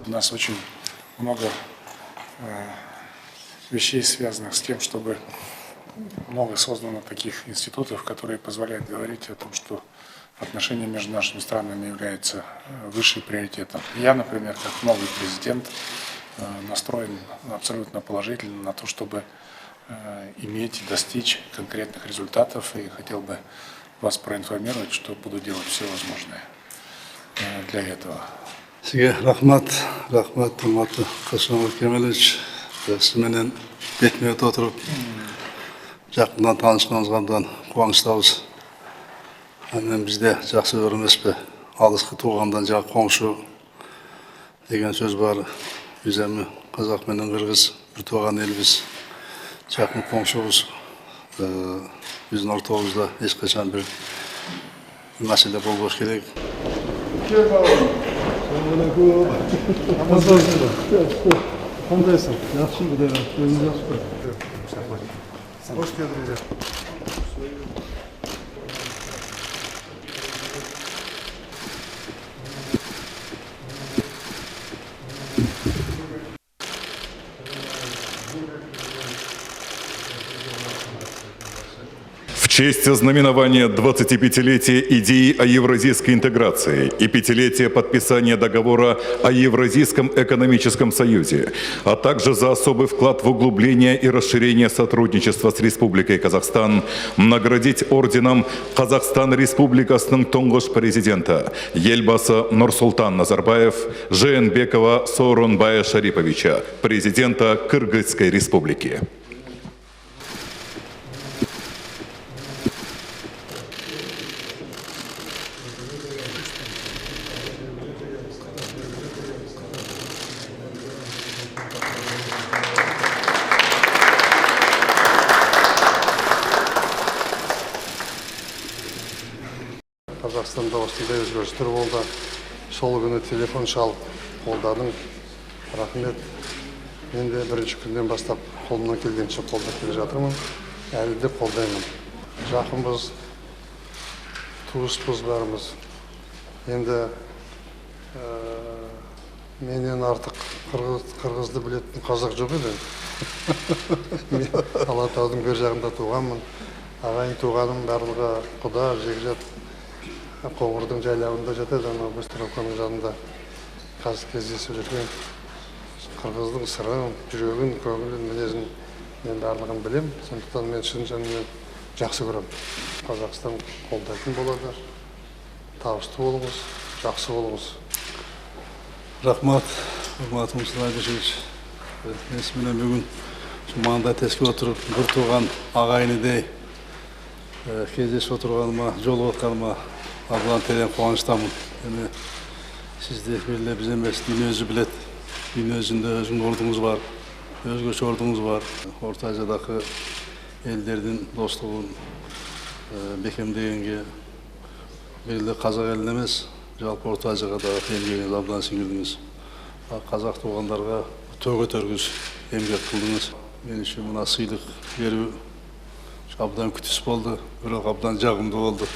У нас очень много вещей, связанных с тем, чтобы много создано таких институтов, которые позволяют говорить о том, что отношения между нашими странами являются высшим приоритетом. Я, например, как новый президент, настроен абсолютно положительно на то, чтобы иметь и достичь конкретных результатов, и хотел бы вас проинформировать, что буду делать все возможное для этого. Сізге рахмат, құрметті Қасым-Жомарт Кемелович. Сізменен бетме отырып, жақыннан танышқаныңызға абдан қуаныштамыз. Анымен бізде жақсы көрмес пе, алысқы туғандан жақ қоңшы деген сөз бар. Біз әмі қазақ менен қырғыз бір туған елбіз, жақын қоңшымыз. Біздің ортамызда ешқашан бір мәселе болмауы керек. Қандайсың? Жақсы құдайға, өзің жақсы қой. Қош келдіңіздер. В честь ознаменования 25-летия идеи о евразийской интеграции и 5-летия подписания договора о Евразийском экономическом союзе, а также за особый вклад в углубление и расширение сотрудничества с Республикой Казахстан наградить орденом Казахстан Республикасының тұңғыш президента Елбасы Нурсултан Назарбаев Жээнбекова Сооронбая Шариповича, президента Кыргызской республики. Қазақстанда осындай өзгерістер болды. Сол күні телефон шалып қолдадың. Рахмет. Мен де бірінші күннен бастап қолымнан келгенше қолдап келе жатырмын. Әлі де қолдаймын. Жақынбыз, туыспыз бәріміз. Енді менен артық қырғызды білетін қазақ жоқ еді. Мен Алатаудың бер жағында туғанмын. Ағайын туғаным барлығы құда, жекжат. Қоңырдың жайлауында жатады, анау Бөстіровканың жанында қазір кездесіп жүрген. Қырғыздың сырын, жүрегін, көңілін, мінезін мен барлығын білем. Сондықтан мен шын жанымен жақсы көремін. Қазақстан қолдайтын болады. Табысты болыңыз, жақсы болыңыз. Рахмат, құрметті Райбешевич. Менің бүгін маңда теске отырып, бір туған ағайыныдай кездесіп отырғаныма, жол отқаныма абдан терең қуаныштамын. Сізде белгілі біз емес, дүние өзі біледі. Дүние өзінде өзінің ордыңыз бар, өзгеше ордыңыз бар. Орта Азиядағы елдердің достығын бекемдегенге белгілі қазақ елін емес, жалпы Орта Азияға да елгеніңіз абдан сіңірдіңіз. Қазақ туғандарға төге төргіз еңбек қылдыңыз. Мен үшін мына сыйлық беру абдан күтіс болды, бірақ абдан жағымды болды.